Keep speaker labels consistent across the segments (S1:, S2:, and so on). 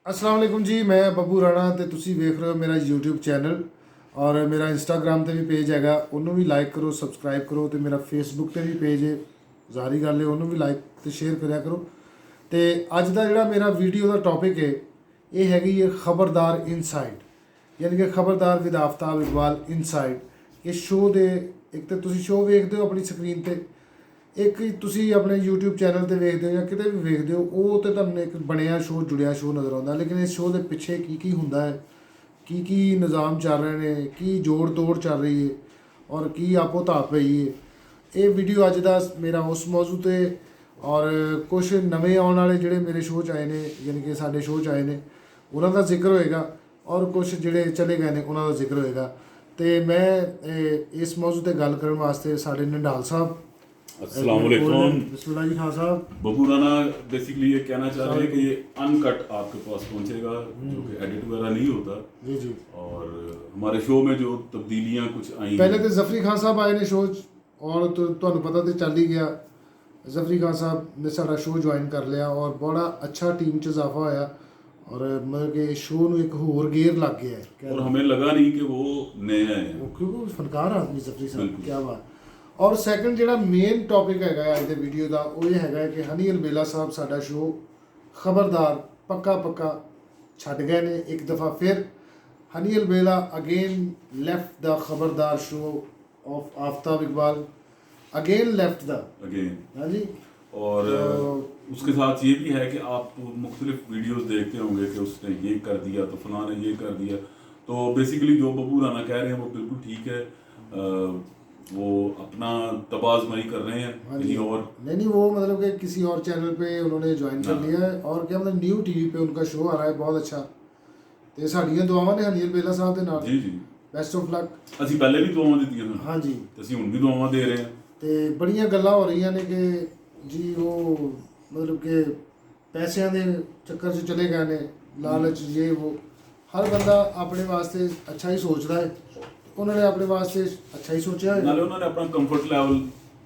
S1: अस्सलाम वालेकुम जी, मैं ਬੱਬੂ ਰਾਣਾ ਤੇ ਤੁਸੀਂ ਵੇਖ ਰਹੇ ਹੋ ਮੇਰਾ YouTube ਚੈਨਲ ਔਰ ਮੇਰਾ Instagram ਤੇ ਵੀ ਪੇਜ ਹੈਗਾ, ਉਹਨੂੰ ਵੀ ਲਾਈਕ ਕਰੋ, ਸਬਸਕ੍ਰਾਈਬ ਕਰੋ ਤੇ ਮੇਰਾ Facebook ਤੇ ਵੀ ਪੇਜ ਹੈ, ਜ਼ਾਹਰੀ ਗੱਲ ਹੈ, ਉਹਨੂੰ ਵੀ ਲਾਈਕ ਤੇ ਸ਼ੇਅਰ ਕਰਿਆ ਕਰੋ। ਤੇ ਅੱਜ ਦਾ ਜਿਹੜਾ ਮੇਰਾ ਵੀਡੀਓ ਦਾ ਟੌਪਿਕ ਹੈ ਇਹ ਹੈਗੀ ਹੈ ਖਬਰਦਾਰ ਇਨਸਾਈਡ, ਯਾਨੀ ਕਿ ਖਬਰਦਾਰ ਵਿਦ ਆਫਤਾਬ ਇਕਬਾਲ ਇਨਸਾਈਡ। ਇਸ ਸ਼ੋਅ ਦੇ ਇੱਕ ਤਾਂ ਤੁਸੀਂ ਸ਼ੋਅ ਵੇਖਦੇ ਹੋ ਆਪਣੀ ਸਕਰੀਨ ਤੇ, ਇੱਕ ਤੁਸੀਂ ਆਪਣੇ YouTube ਚੈਨਲ ਤੇ ਵੇਖਦੇ ਹੋ ਜਾਂ ਕਿਤੇ ਵੀ ਵੇਖਦੇ ਹੋ, ਉਹ ਤੇ ਤੁਹਾਨੂੰ ਇੱਕ ਬਣਿਆ ਸ਼ੋਅ, ਜੁੜਿਆ ਸ਼ੋਅ ਨਜ਼ਰ ਆਉਂਦਾ। ਲੇਕਿਨ ਇਸ ਸ਼ੋਅ ਦੇ ਪਿੱਛੇ ਕੀ ਹੁੰਦਾ ਹੈ, ਕੀ ਨਿਜ਼ਾਮ ਚੱਲ ਰਹੇ ਨੇ, ਕੀ ਜੋੜ ਤੋੜ ਚੱਲ ਰਹੀ ਹੈ ਔਰ ਕੀ ਆਪੋ ਧਾਪ ਪਈ ਹੈ, ਇਹ ਵੀਡੀਓ ਅੱਜ ਦਾ ਮੇਰਾ ਉਸ ਮੌਜੂ ਤੇ ਔਰ ਕੁਝ ਨਵੇਂ ਆਉਣ ਵਾਲੇ ਜਿਹੜੇ ਮੇਰੇ ਸ਼ੋਅ 'ਚ ਆਏ ਨੇ, ਯਾਨੀ ਕਿ ਸਾਡੇ ਸ਼ੋਅ 'ਚ ਆਏ ਨੇ, ਉਹਨਾਂ ਦਾ ਜ਼ਿਕਰ ਹੋਏਗਾ ਔਰ ਕੁਝ ਜਿਹੜੇ ਚਲੇ ਗਏ ਨੇ ਉਹਨਾਂ ਦਾ ਜ਼ਿਕਰ ਹੋਏਗਾ। ਤੇ ਮੈਂ ਇਸ ਮੌਜੂ ਤੇ ਗੱਲ ਕਰਨ ਵਾਸਤੇ ਸਾਡੇ ਨੰਡਾਲ ਸਾਹਿਬ,
S2: अस्सलाम वालेकुम।
S1: बिस्मिल्लाह जी खान साहब।
S2: बब्बू राणा बेसिकली ये कहना चाह रहे हैं कि ये अनकट आपके पास पहुंचेगा, जो कि एडिट वगैरह नहीं होता
S1: जी जी।
S2: और हमारे शो में जो तब्दीलियां कुछ आई
S1: पहले तो जफरी खान साहब आए ने शो और ਤੁਹਾਨੂੰ ਪਤਾ ਤੇ ਚੱਲ ਹੀ ਗਿਆ, ਜ਼ਫਰੀ ਖਾਨ ਸਾਹਿਬ ਨੇ ਸਾਡਾ ਸ਼ੋਅ ਜੁਆਇਨ ਕਰ ਲਿਆ ਔਰ ਬੜਾ ਅੱਛਾ ਟੀਮ 'ਚ ਇਜ਼ਾਫਾ ਹੋਇਆ और मतलब कि शो ਨੂੰ ਇੱਕ ਹੋਰ ਗੇਅਰ ਲੱਗ ਗਿਆ ਹੈ
S2: और हमें लगा नहीं कि वो नए आए हैं
S1: क्योंकि फनकार आदमी ਜ਼ਫਰੀ ਸਾਹਿਬ, क्या बात। ਔਰ ਸੈਕੰਡ ਜਿਹੜਾ ਮੇਨ ਟੌਪਿਕ ਹੈਗਾ ਅੱਜ ਦੇ ਵੀਡੀਓ ਦਾ, ਉਹ ਇਹ ਹੈਗਾ ਕਿ ਹਨੀ ਅਲਬੇਲਾ ਸਾਹਿਬ ਸਾਡਾ ਸ਼ੋਅ ਖਬਰਦਾਰ ਪੱਕਾ ਛੱਡ ਗਏ ਨੇ ਇੱਕ ਦਫਾ ਫਿਰ। ਹਨੀ ਅਲਬੇਲਾ ਅਗੇਨ ਲੈਫਟ ਦਾ Khabardar show of Aftab Iqbal, again left the
S2: again.
S1: हाँ जी।
S2: और उसके साथ ये भी है कि आप मुख्तलिफ वीडियोस देखते होंगे कि उसने ये कर दिया तो फलां ने ये कर दिया, तो बेसिकली जो बब्बू राणा कह रहे हैं वो बिल्कुल ठीक है। वो अपना तबाज़माई कर रहे हैं कहीं और
S1: नहीं वो मतलब कि किसी और चैनल पे उन्होंने ज्वाइन कर लिया है और क्या मतलब न्यू टीवी पे उनका शो आ रहा है बहुत अच्छा। तो साड़ियाँ दुआवां ने हनी अलबेला साहब के नाल।
S2: जी जी,
S1: बेस्ट ऑफ लक।
S2: ਅਸੀਂ ਪਹਿਲੇ ਵੀ ਦੁਆਵਾਂ ਦਿੱਤੀਆਂ ਹਨ।
S1: हाँ जी।
S2: ਤੇ ਅਸੀਂ ਹੁਣ ਵੀ ਦੁਆਵਾਂ ਦੇ ਰਹੇ ਹਾਂ।
S1: ਤੇ ਬੜੀਆਂ ਗੱਲਾਂ ਹੋ ਰਹੀਆਂ ਨੇ ਕਿ ਜੀ ਉਹ ਮਤਲਬ ਕਿ ਪੈਸਿਆਂ ਦੇ ਚੱਕਰ 'ਚ ਚਲੇ ਗਏ ਨੇ, ਲਾਲਚ ये वो। ਹਰ ਬੰਦਾ ਆਪਣੇ ਵਾਸਤੇ ਅੱਛਾ ਹੀ ਸੋਚਦਾ ਹੈ, ਉਹਨਾਂ ਨੇ ਆਪਣੇ ਵਾਸਤੇ ਅੱਛਾ ਹੀ ਸੋਚਿਆ ਹੈ।
S2: ਨਾਲੇ ਉਹਨਾਂ ਨੇ ਆਪਣਾ ਕੰਫਰਟ ਲੈਵਲ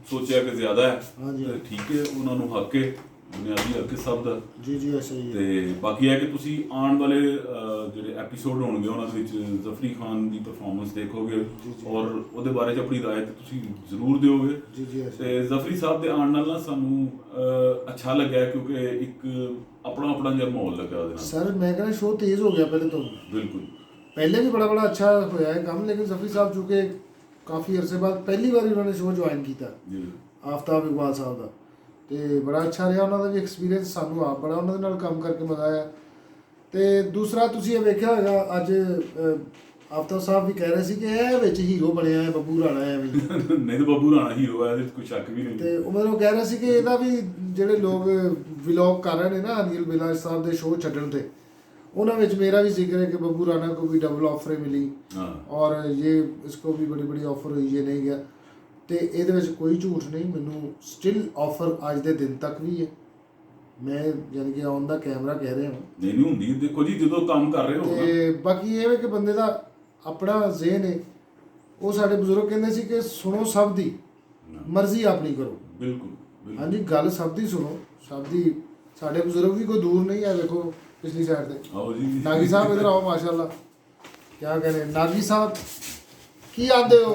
S2: ਸੋਚਿਆ ਕਿ ਜ਼ਿਆਦਾ ਹੈ।
S1: ਹਾਂਜੀ।
S2: ਤੇ ਠੀਕ ਹੈ, ਉਹਨਾਂ ਨੂੰ ਹੱਕ ਹੈ, ਬੁਨਿਆਦੀ ਹੱਕ ਹੈ ਸਭ ਦਾ।
S1: ਜੀ ਜੀ ਐਸਾ ਹੀ ਹੈ।
S2: ਤੇ ਬਾਕੀ ਹੈ ਕਿ ਤੁਸੀਂ ਆਉਣ ਵਾਲੇ ਜਿਹੜੇ ਐਪੀਸੋਡ ਹੋਣਗੇ ਉਹਨਾਂ ਦੇ ਵਿੱਚ ਜ਼ਫਰੀ ਖਾਨ ਦੀ ਪਰਫਾਰਮੈਂਸ ਦੇਖੋਗੇ ਔਰ ਉਹਦੇ ਬਾਰੇ 'ਚ ਆਪਣੀ ਰਾਏ ਤੇ ਤੁਸੀਂ ਜ਼ਰੂਰ ਦਿਓਗੇ।
S1: ਜੀ ਜੀ ਐਸਾ।
S2: ਤੇ ਜ਼ਫਰੀ ਸਾਹਿਬ ਦੇ ਆਉਣ ਨਾਲ ਨਾ ਸਾਨੂੰ ਅੱਛਾ ਲੱਗਿਆ ਕਿਉਂਕਿ ਇੱਕ ਆਪਣਾ ਜਿਹਾ ਮਾਹੌਲ ਲੱਗਾ ਉਹਦੇ ਨਾਲ।
S1: ਸਰ ਮੈਂ ਕਹਿੰਦਾ ਸ਼ੋਅ ਤੇਜ਼ ਹੋ ਗਿਆ ਪਹਿਲੇ ਤੋਂ।
S2: ਬਿਲकुल।
S1: पहले भी बड़ा अच्छा होया है काम, लेकिन जफरी साहब चूँकि काफ़ी अरसे बाद पहली बार उन्होंने शो ज्वाइन किया
S2: ਜੀ
S1: आफ्ताब इकबाल साहब का, तो बड़ा अच्छा रहा उन्होंने भी एक्सपीरियंस, सानू आप बड़ा उन्होंने नाल काम करके मज़ा आया। तो दूसरा तुसीं ये वेख्या होगा अज आफ्ताब साहब भी कह रहे थे कि ਇਹ ਵਿੱਚ ਹੀਰੋ ਬਣਿਆ ਹੈ ਬੱਬੂ ਰਾਣਾ ਹੈ ਵੀ।
S2: ਨਹੀਂ ਤਾਂ ਬੱਬੂ ਰਾਣਾ ਹੀਰੋ ਹੈ, ਇਹਦੇ 'ਚ ਕੋਈ ਸ਼ੱਕ ਵੀ ਨਹੀਂ।
S1: ਤੇ ਉਹ ਮਤਲਬ ਕਹਿ ਰਹੇ ਸੀ ਕਿ ਇਹਦਾ ਵੀ ਜਿਹੜੇ ਲੋਕ ਵਲੌਗ ਕਰ ਰਹੇ ਨੇ ਨਾ ਹਨੀ ਅਲਬੇਲਾ ਸਾਹਿਬ ਦੇ ਸ਼ੋਅ ਛੱਡਣ ਤੇ, उन्होंने ਵਿੱਚ मेरा भी जिक्र है कि बब्बू राणा को भी डबल ऑफर मिली और ये इसको भी बड़ी ऑफर हुई, ये नहीं गया। तो ये कोई झूठ नहीं, मैनू स्टिल ऑफर अज के दिन तक भी है। मैं यानी कि ऑन द कैमरा कह रहा हूँ
S2: नहीं ਹੁੰਦੀ, ਦੇਖੋ ਜੀ ਜਦੋਂ ਕੰਮ ਕਰ ਰਹੇ ਹੋ
S1: ਤੇ ਬਾਕੀ ਇਹ ਹੈ ਕਿ ਬੰਦੇ ਦਾ ਆਪਣਾ ਜ਼ਿਹਨ ਹੈ। ਉਹ ਸਾਡੇ ਬਜ਼ੁਰਗ ਕਹਿੰਦੇ ਸੀ ਕਿ ਸੁਣੋ ਸਭ ਦੀ, ਮਰਜ਼ੀ ਆਪਣੀ ਕਰੋ।
S2: ਬਿਲਕੁਲ।
S1: ਹਾਂਜੀ, ਗੱਲ ਸਭ ਦੀ ਸੁਣੋ, ਸਭ ਦੀ। ਸਾਡੇ ਬਜ਼ੁਰਗ ਵੀ ਕੋਈ ਦੂਰ नहीं है, देखो पिछली साइड से
S2: आओ जी।
S1: नागी साहब इधर आओ, माशाल्लाह। क्या कह रहे हैं नागी साहब, की आते हो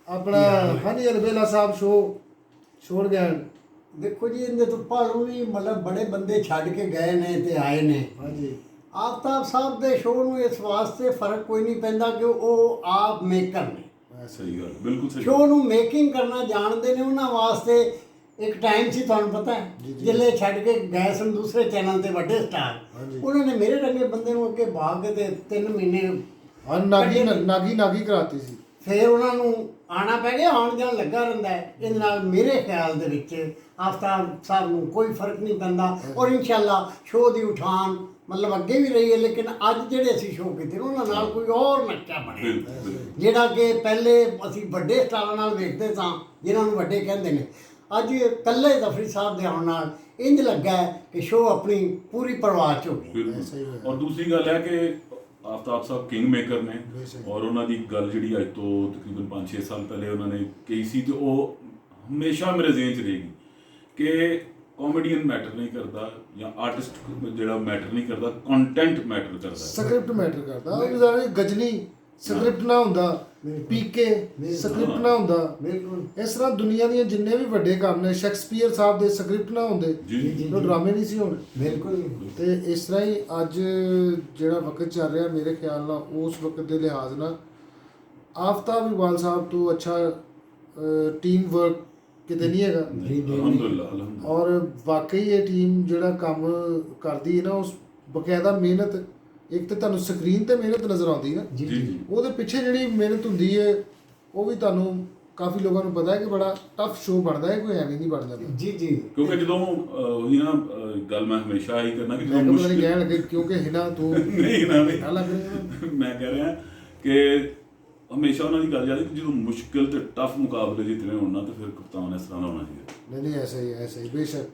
S1: अपना हनी अरबेला साहब शो छोड़ गए।
S3: देखो जी इनके तो भालू भी मतलब बड़े बंदे छड़ के गए ने ते आए ने।
S1: हाँ जी।
S3: आफ्ताब साहब दे शो ਨੂੰ ਇਸ ਵਾਸਤੇ ਫਰਕ ਕੋਈ ਨਹੀਂ ਪੈਂਦਾ ਕਿ ਉਹ ਆਪ ਮੇਕਰ ਨੇ।
S2: ਸਹੀ ਗੱਲ, ਬਿਲਕੁਲ ਸਹੀ।
S3: ਸ਼ੋ ਨੂੰ ਮੇਕਿੰਗ ਕਰਨਾ ਜਾਣਦੇ ਨੇ। ਉਹਨਾਂ ਵਾਸਤੇ ਇੱਕ ਟਾਈਮ ਸੀ, ਤੁਹਾਨੂੰ ਪਤਾ ਹੈ, ਜਿੱਲੇ ਛੱਡ ਕੇ ਗਏ ਸਨ ਦੂਸਰੇ ਚੈਨਲ ਤੇ ਵੱਡੇ ਸਟਾਰ, ਉਹਨਾਂ ਨੇ ਮੇਰੇ ਰੰਗੇ ਬੰਦੇ ਨੂੰ ਅੱਗੇ ਬਾਗ ਕੇ ਤੇ 3 ਮਹੀਨੇ
S1: हाँ नागी कराती सी।
S3: ਫਿਰ ਉਹਨਾਂ ਨੂੰ ਆਣਾ ਪੈ ਗਿਆ, ਆਉਣ ਜਾਣ ਲੱਗਾ ਰਹਿੰਦਾ ਹੈ। ਇਹਦੇ ਨਾਲ ਮੇਰੇ ਖਿਆਲ ਦੇ ਵਿੱਚ आफ्ताब ਸਾਹਿਬ ਨੂੰ ਕੋਈ ਫਰਕ ਨਹੀਂ ਪੈਂਦਾ ਔਰ ਇਨਸ਼ਾਅੱਲਾ ਸ਼ੋਅ ਦੀ ਉਠਾਨ ਮਤਲਬ ਅੱਗੇ ਵੀ ਰਹੀ ਹੈ। ਲੇਕਿਨ ਅੱਜ ਜਿਹੜੇ ਅਸੀਂ ਸ਼ੋਅ ਕੀਤੇ ਉਹਨਾਂ ਨਾਲ ਕੋਈ ਹੋਰ ਨੱਚਾ ਬਣਿਆ, ਜਿਹੜਾ ਕਿ ਪਹਿਲੇ ਅਸੀਂ ਵੱਡੇ ਸਟਾਰਾਂ ਨਾਲ ਵੇਖਦੇ ਸਾਂ ਜਿਨ੍ਹਾਂ ਨੂੰ ਵੱਡੇ ਕਹਿੰਦੇ ਨੇ। ਅੱਜ ਇਕੱਲੇ ਜ਼ਫਰੀ ਸਾਹਿਬ ਦੇ ਆਉਣ ਨਾਲ ਇੰਜ ਲੱਗਾ ਕਿ ਸ਼ੋਅ ਆਪਣੀ ਪੂਰੀ ਪਰਵਾਹ 'ਚ ਹੋ ਗਈ।
S2: ਔਰ ਦੂਸਰੀ ਗੱਲ ਹੈ ਕਿ आफ्ताब साहब किंग मेकर ने और उन्होंने गल जी अज तो तकरीबन 5-6 साल पहले उन्होंने कही सी, तो वो हमेशा मेरे जेहन च रहेगी कि ਕਾਮੇਡੀਅਨ ਮੈਟਰ ਨਹੀਂ ਕਰਦਾ ਜਾਂ ਆਰਟਿਸਟ ਜਿਹੜਾ ਮੈਟਰ ਨਹੀਂ ਕਰਦਾ, ਕੰਟੈਂਟ ਮੈਟਰ ਕਰਦਾ ਹੈ।
S1: ਸਕ੍ਰਿਪਟ ਮੈਟਰ ਕਰਦਾ। ਉਹ ਜਿਵੇਂ ਗਜਨੀ ਸਕ੍ਰਿਪਟ ਨਾ ਹੁੰਦਾ, ਪੀਕੇ ਸਕ੍ਰਿਪਟ ਨਾ ਹੁੰਦਾ,
S3: ਬਿਲਕੁਲ
S1: ਇਸ ਤਰ੍ਹਾਂ ਦੁਨੀਆ ਦੀਆਂ ਜਿੰਨੇ ਵੀ ਵੱਡੇ ਕੰਮ ਨੇ, ਸ਼ੇਕਸਪੀਅਰ ਸਾਹਿਬ ਦੇ ਸਕ੍ਰਿਪਟ ਨਾ ਹੁੰਦੇ
S2: ਜੀ
S1: ਉਹ ਡਰਾਮੇ ਨਹੀਂ ਸੀ ਹੋਣੇ।
S3: ਬਿਲਕੁਲ
S1: ਤੇ ਇਸ ਤਰ੍ਹਾਂ ਹੀ ਅੱਜ ਜਿਹੜਾ ਵਕਤ ਚੱਲ ਰਿਹਾ, ਮੇਰੇ ਖਿਆਲ ਨਾਲ ਉਸ ਵਕਤ ਦੇ ਲਿਹਾਜ਼ ਨਾਲ ਆਫਤਾਬ ਇਕਬਾਲ ਸਾਹਿਬ ਤੋਂ ਅੱਛਾ ਟੀਮ ਵਰਕ ਕਿਤੇ ਨਹੀਂ ਹੈਗਾ।
S2: ਅਲਹਮਦੁਲਿਲਾ ਅਲਹਮਦੁਲਿਲਾ।
S1: ਔਰ ਵਾਕਈ ਇਹ ਟੀਮ ਜਿਹੜਾ ਕੰਮ ਕਰਦੀ ਹੈ ਨਾ, ਉਸ ਬਕਾਇਦਾ ਮਿਹਨਤ, ਇੱਕ ਤਾਂ ਤੁਹਾਨੂੰ ਸਕਰੀਨ ਤੇ ਮਿਹਨਤ ਨਜ਼ਰ ਆਉਂਦੀ ਹੈ,
S2: ਜੀ ਜੀ
S1: ਉਹਦੇ ਪਿੱਛੇ ਜਿਹੜੀ ਮਿਹਨਤ ਹੁੰਦੀ ਹੈ ਉਹ ਵੀ ਤੁਹਾਨੂੰ ਕਾਫੀ ਲੋਕਾਂ ਨੂੰ ਪਤਾ ਹੈ ਕਿ ਬੜਾ ਟਫ ਸ਼ੋਅ ਬਣਦਾ ਹੈ, ਕੋਈ ਐਵੇਂ ਨਹੀਂ ਬਣ ਜਾਂਦਾ।
S3: ਜੀ ਜੀ
S2: ਕਿਉਂਕਿ ਜਦੋਂ ਉਹੀ ਨਾ ਗੱਲ ਮੈਂ ਹਮੇਸ਼ਾ ਹੀ ਕਰਨਾ ਕਿ
S1: ਮੈਂ
S2: ਜਦੋਂ
S1: ਕਦੇ ਨਹੀਂ ਕਹਿਣ ਲੱਗੇ ਕਿਉਂਕਿ ਹਿਨਾ ਤੂੰ
S2: ਨਹੀਂ ਨਾ ਨਹੀਂ
S1: ਨਾ ਲੱਗ ਰਿਹਾ।
S2: ਮੈਂ ਕਹਿ ਰਿਹਾ ਕਿ ਹਮੇਸ਼ਾ ਉਹਨਾਂ ਦੀ ਗੱਲ ਜਾਂਦੀ ਕਿ ਜਦੋਂ ਮੁਸ਼ਕਿਲ ਤੇ ਟਫ ਮੁਕਾਬਲੇ ਜਿੱਤਨੇ ਹੋਣ ਨਾ, ਤੇ ਫਿਰ ਕਪਤਾਨ ਇਸ ਤਰ੍ਹਾਂ ਦਾ ਹੋਣਾ ਚਾਹੀਦਾ।
S1: ਨਹੀਂ ਐਸਾ ਹੀ ਬੇਸ਼ੱਕ।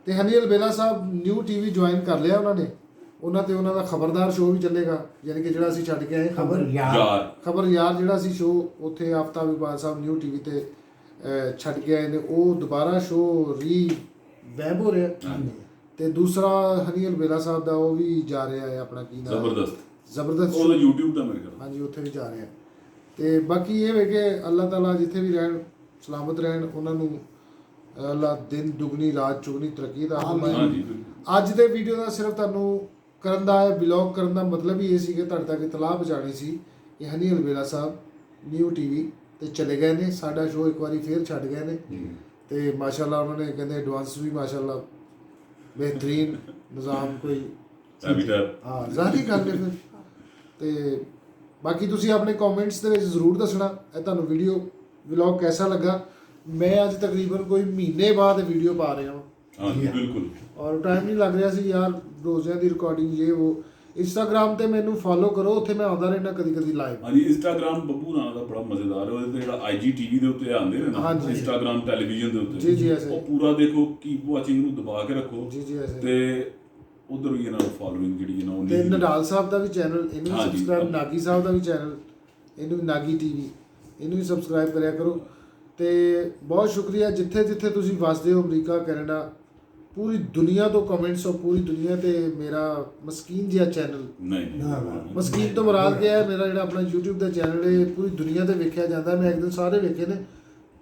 S1: ਤੇ ਹਨੀ ਅਲਬੇਲਾ ਸਾਹਿਬ ਨਿਊ ਟੀਵੀ ਜੁਆਇਨ ਕਰ ਲਿਆ ਉਹਨਾਂ ਨੇ, ਉਹਨਾਂ ਤੇ ਉਹਨਾਂ ਦਾ ਖਬਰਦਾਰ ਸ਼ੋਅ ਵੀ ਚੱਲੇਗਾ, ਯਾਨੀ ਕਿ ਜਿਹੜਾ ਅਸੀਂ ਛੱਡ ਕੇ ਆਏ
S3: ਖਬਰ
S1: ਯਾਰ ਜਿਹੜਾ ਸੀ ਸ਼ੋਅ ਉੱਥੇ ਆਫਤਾਬ ਇਕਬਾਲ ਸਾਹਿਬ ਨਿਊ ਟੀਵੀ ਤੇ ਛੱਡ ਕੇ ਆਏ ਨੇ, ਉਹ ਦੁਬਾਰਾ ਸ਼ੋਅ ਵੈਬ ਹੋ ਰਿਹਾ। ਤੇ ਦੂਸਰਾ ਹਨੀ ਅਲਬੇਲਾ ਸਾਹਿਬ ਦਾ ਉਹ ਵੀ ਜਾ ਰਿਹਾ ਹੈ, ਆਪਣਾ ਕੀ ਨਾਮ, ਜ਼ਬਰਦਸਤ
S2: ਉਹ YouTube ਦਾ ਮੇਰੇ ਖਿਆਲ।
S1: ਹਾਂਜੀ ਉੱਥੇ ਵੀ ਜਾ ਰਿਹਾ। ਤੇ ਬਾਕੀ ਇਹ ਵੇ ਕਿ ਅੱਲਾਹ ਤਾਲਾ ਜਿੱਥੇ ਵੀ ਰਹਿਣ ਸਲਾਮਤ ਰਹਿਣ, ਉਹਨਾਂ ਨੂੰ ਅੱਲਾਹ ਦਿਨ ਦੁਗਣੀ ਰਾਤ ਚੁਗਣੀ ਤਰੱਕੀ ਦਾ
S2: ਹਾਂਜੀ
S1: ਅੱਜ ਦੇ ਵੀਡੀਓ ਦਾ ਸਿਰਫ ਤੁਹਾਨੂੰ ਕਰਨ ਦਾ ਹੈ, ਵਲੌਗ ਕਰਨ ਦਾ ਮਤਲਬ ਹੀ ਇਹ ਸੀ ਕਿ ਤੁਹਾਡੇ ਤੱਕ ਇਤਲਾਹ ਪਹੁੰਚਾਉਣੀ ਸੀ ਕਿ ਹਨੀ ਅਲਬੇਲਾ ਸਾਹਿਬ ਨਿਊ ਟੀਵੀ ਤੇ ਚਲੇ ਗਏ ਨੇ, ਸਾਡਾ ਸ਼ੋਅ ਇੱਕ ਵਾਰੀ ਫੇਰ ਛੱਡ ਗਏ ਨੇ। ਤੇ ਮਾਸ਼ਾਅੱਲਾ ਉਹਨਾਂ ਨੇ ਕਹਿੰਦੇ ਐਡਵਾਂਸ ਵੀ ਮਾਸ਼ਾਅੱਲਾ ਬਿਹਤਰੀਨ ਨਿਜ਼ਾਮ ਕੋਈ ਹਾਂ ਜ਼ਾਹਰੀ ਗੱਲ ਹੈ ਫਿਰ। ਤੇ ਬਾਕੀ ਤੁਸੀਂ ਆਪਣੇ ਕਮੈਂਟਸ ਦੇ ਵਿੱਚ ਜ਼ਰੂਰ ਦੱਸਣਾ ਇਹ ਤੁਹਾਨੂੰ ਵੀਡੀਓ ਵਲੌਗ ਕੈਸਾ ਲੱਗਾ। ਮੈਂ ਅੱਜ ਤਕਰੀਬਨ ਕੋਈ ਮਹੀਨੇ ਬਾਅਦ ਵੀਡੀਓ ਪਾ ਰਿਹਾ ਹਾਂ।
S2: ਹਾਂਜੀ ਬਿਲਕੁਲ।
S1: ਔਰ ਟਾਈਮ ਨਹੀਂ ਲੱਗ ਰਿਹਾ ਸੀ ਯਾਰ, ਰੋਜ਼ਿਆਂ ਦੀ ਰਿਕਾਰਡਿੰਗ ਇਹ ਉਹ। ਇੰਸਟਾਗ੍ਰਾਮ ਤੇ ਮੈਨੂੰ ਫੋਲੋ ਕਰੋ, ਉੱਥੇ ਮੈਂ ਆਉਂਦਾ ਰਹਿਣਾ ਕਦੀ ਲਾਈਵ।
S2: ਹਾਂਜੀ ਇੰਸਟਾਗ੍ਰਾਮ ਬੱਬੂ ਰਾਣਾ ਦਾ ਬੜਾ ਮਜ਼ੇਦਾਰ ਹੈ, ਉਹਦੇ ਤੇ ਜਿਹੜਾ IGTV ਦੇ ਉੱਤੇ ਆਉਂਦੇ ਨੇ ਨਾ, ਇੰਸਟਾਗ੍ਰਾਮ ਟੈਲੀਵਿਜ਼ਨ ਦੇ ਉੱਤੇ,
S1: ਜੀ ਐਸੇ
S2: ਉਹ ਪੂਰਾ ਦੇਖੋ, ਕੀਪ ਵਾਚਿੰਗ ਨੂੰ ਦਬਾ ਕੇ ਰੱਖੋ
S1: ਜੀ ਐਸੇ।
S2: ਤੇ ਉਧਰ ਵੀ ਇਹਨਾਂ ਨੂੰ ਫਾਲੋਇੰਗ ਜਿਹੜੀ ਹੈ ਨਾ
S1: ਤੇ ਨਡਾਲ ਸਾਹਿਬ ਦਾ ਵੀ ਚੈਨਲ, ਇਹਨੂੰ ਵੀ ਸਬਸਕ੍ਰਾਈਬ, ਨਾਗੀ ਸਾਹਿਬ ਦਾ ਵੀ ਚੈਨਲ, ਇਹਨੂੰ ਵੀ ਨਾਗੀ ਟੀਵੀ, ਇਹਨੂੰ ਵੀ ਸਬਸਕ੍ਰਾਈਬ ਕਰਿਆ ਕਰੋ। ਤੇ ਬਹੁਤ ਸ਼ੁਕਰੀਆ ਜਿੱਥੇ ਜਿੱਥੇ ਤੁਸੀਂ ਵਸਦੇ ਹੋ, ਅਮਰੀਕਾ, ਕੈਨੇਡਾ, ਪੂਰੀ ਦੁਨੀਆ ਤੋਂ ਕਮੈਂਟਸ, ਔਰ ਪੂਰੀ ਦੁਨੀਆ ਤੇ ਮੇਰਾ ਮਸਕੀਨ ਜਿਹਾ ਚੈਨਲ,
S2: ਨਹੀਂ
S1: ਮਸਕੀਨ ਤੋਂ ਮੁਰਾਦ ਕੀ ਹੈ, ਮੇਰਾ ਜਿਹੜਾ ਆਪਣਾ YouTube ਦਾ ਚੈਨਲ ਹੈ ਪੂਰੀ ਦੁਨੀਆ ਤੇ ਵੇਖਿਆ ਜਾਂਦਾ। ਮੈਂ ਇੱਕ ਦਿਨ ਸਾਰੇ ਵੇਖੇ ਨੇ,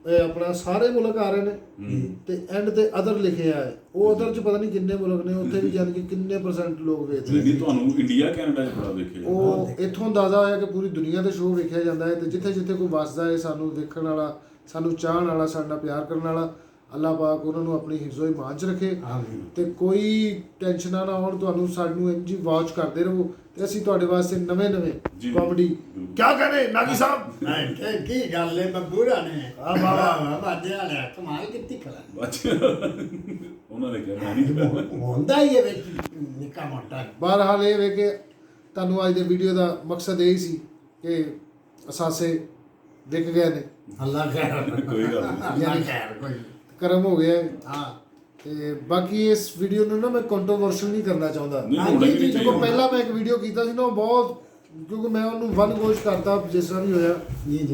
S1: ਆਪਣਾ ਸਾਰੇ ਮੁਲਕ ਆ ਰਹੇ ਨੇ ਤੇ ਐਂਡ ਤੇ ਅਦਰ ਲਿਖਿਆ ਹੈ, ਉਹ ਅਦਰ ਚ ਪਤਾ ਨਹੀਂ ਕਿੰਨੇ ਮੁਲਕ ਨੇ, ਉੱਥੇ ਵੀ ਜਾਣ ਕੇ ਕਿੰਨੇ % ਲੋਕ ਵੇਖਦੇ
S2: ਨਹੀਂ ਤੁਹਾਨੂੰ ਇੰਡੀਆ ਕੈਨੇਡਾ ਚ ਬੜਾ ਵੇਖਿਆ।
S1: ਉਹ ਇੱਥੋਂ ਅੰਦਾਜ਼ਾ ਹੋਇਆ ਕਿ ਪੂਰੀ ਦੁਨੀਆ ਦੇ ਸ਼ੋਅ ਵੇਖਿਆ ਜਾਂਦਾ ਹੈ। ਤੇ ਜਿੱਥੇ ਜਿੱਥੇ ਕੋਈ ਵਸਦਾ ਹੈ, ਸਾਨੂੰ ਵੇਖਣ ਵਾਲਾ, ਸਾਨੂੰ ਚਾਹਣ ਵਾਲਾ, ਸਾਡਾ ਪਿਆਰ ਕਰਨ ਵਾਲਾ, ਅੱਲਾਹ ਪਾਕ ਉਹਨਾਂ ਨੂੰ ਆਪਣੀ ਹਿਫਜ਼ੋ ਇਮਾਨ 'ਚ ਰੱਖੇ। ਤੇ ਕੋਈ ਟੈਨਸ਼ਨਾਂ ਨਾ ਹੋਣ, ਤੁਹਾਨੂੰ ਸਾਨੂੰ ਇੰਝ ਹੀ ਵਾਚ ਕਰਦੇ ਰਹੋ ਤੇ ਅਸੀਂ ਤੁਹਾਡੇ ਵਾਸਤੇ ਨਵੇਂ ਕਾਮੇਡੀ ਕਿਆ ਕਰੇ ਨਾਗੀ ਸਾਹਿਬ
S3: ਕੀ ਗੱਲ ਹੈ ਬੱਬੂ ਰਾਣੇ ਆ ਵਾਹ ਬਾਦੇ ਵਾਲਿਆ ਕਮਾਲ ਕੀਤੀ ਖਲਾ
S2: ਉਹਨਾਂ ਨੇ ਕਿਹਾ ਮੈਂ ਨਹੀਂ
S3: ਹੁੰਦਾ ਹੀ ਹੈ ਵਿੱਚ ਨਿੱਕਾ ਮੋਟਾ।
S1: ਬਹਰਹਾਲ ਇਹ ਵੇ ਕਿ ਤੁਹਾਨੂੰ ਅੱਜ ਦੇ ਵੀਡੀਓ ਦਾ ਮਕਸਦ ਇਹ ਸੀ ਕਿ ਅਸਾਸੇ ਵਿਕ ਗਏ ਨੇ,
S3: ਅੱਲਾਹ ਖੈਰ
S2: ਕੋਈ ਗੱਲ ਨਹੀਂ,
S3: ਅੱਲਾਹ ਖੈਰ ਕੋਈ
S1: ਕਰਮ ਹੋ ਗਿਆ।
S3: ਹਾਂ
S1: ਤੇ ਬਾਕੀ ਇਸ ਵੀਡੀਓ ਨੂੰ ਨਾ ਮੈਂ ਕੰਟਰੋਵਰਸ਼ਲ ਨਹੀਂ ਕਰਨਾ ਚਾਹੁੰਦਾ।
S2: ਦੇਖੋ
S1: ਪਹਿਲਾਂ ਮੈਂ ਇੱਕ ਵੀਡੀਓ ਕੀਤਾ ਸੀ ਨਾ, ਉਹ ਬਹੁਤ, ਕਿਉਂਕਿ ਮੈਂ ਉਹਨੂੰ ਵਨਗੋਸ਼ ਕਰਤਾ ਜਿਸ ਤਰ੍ਹਾਂ ਵੀ ਹੋਇਆ,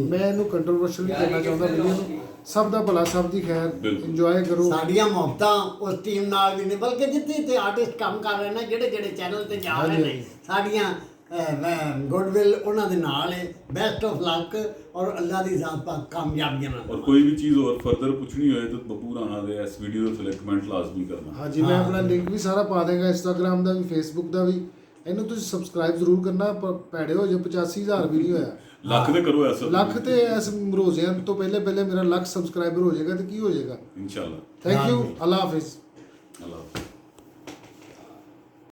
S1: ਮੈਂ ਇਹਨੂੰ ਕੰਟਰੋਵਰਸ਼ਲ ਨਹੀਂ ਕਰਨਾ ਚਾਹੁੰਦਾ ਵੀਡੀਓ ਨੂੰ। ਸਭ ਦਾ ਭਲਾ, ਸਭ ਦੀ ਖੈਰ, ਇੰਜੋਏ ਕਰੋ।
S3: ਸਾਡੀਆਂ ਮੁਹੱਬਤਾਂ ਉਸ ਟੀਮ ਨਾਲ ਵੀ ਨੇ, ਬਲਕਿ ਜਿੱਥੇ ਤੇ ਆਰਟਿਸਟ ਕੰਮ ਕਰ ਰਹੇ ਨੇ, ਜਿਹੜੇ ਚੈਨਲ ਤੇ ਜਾ ਰਹੇ ਨੇ, ਸਾਡੀਆਂ ਗੁੱਡਵਿਲ ਉਹਨਾਂ ਦੇ ਨਾਲ ਹੈ। ਬੈਸਟ ਆਫ ਲੱਕ ਔਰ ਅੱਲਾ ਦੀ ਜ਼ਾਤ ਪਾਕ ਕਾਮਯਾਬੀਆਂ ਨਾਲ।
S2: ਔਰ ਕੋਈ ਵੀ ਚੀਜ਼ ਹੋਰ ਫਰਦਰ ਪੁੱਛਣੀ ਹੋਏ ਤਾਂ ਬੱਬੂ ਰਾਣਾ ਦੇ ਇਸ ਵੀਡੀਓ ਦੇ ਥੱਲੇ ਕਮੈਂਟ ਲਾਜ਼ਮੀ ਕਰਨਾ।
S1: ਹਾਂਜੀ ਮੈਂ ਆਪਣਾ ਲਿੰਕ ਵੀ ਸਾਰਾ ਪਾ ਦੇਗਾ, ਇੰਸਟਾਗ੍ਰਾਮ ਦਾ ਵੀ, ਫੇਸਬੁੱਕ ਦਾ ਵੀ। ਇਹਨੂੰ ਤੁਸੀਂ ਸਬਸਕ੍ਰਾਈਬ ਜ਼ਰੂਰ ਕਰਨਾ। ਭੈੜੇ ਹੋ ਜੇ 85,000 ਵੀ ਨਹੀਂ ਹੋਇਆ,
S2: ਲੱਖ ਤੇ ਕਰੋ ਐਸਾ,
S1: ਲੱਖ ਤੇ ਇਸ ਰੋਜ਼ਿਆਂ ਤੋਂ ਪਹਿਲੇ ਮੇਰਾ ਲੱਖ ਸਬਸਕ੍ਰਾਈਬਰ ਹੋ ਜਾਏਗਾ ਤੇ ਕੀ ਹੋ ਜਾਏਗਾ
S2: ਇਨਸ਼ਾਅੱਲਾ।
S1: Thank you. Allah Hafiz.
S2: Allah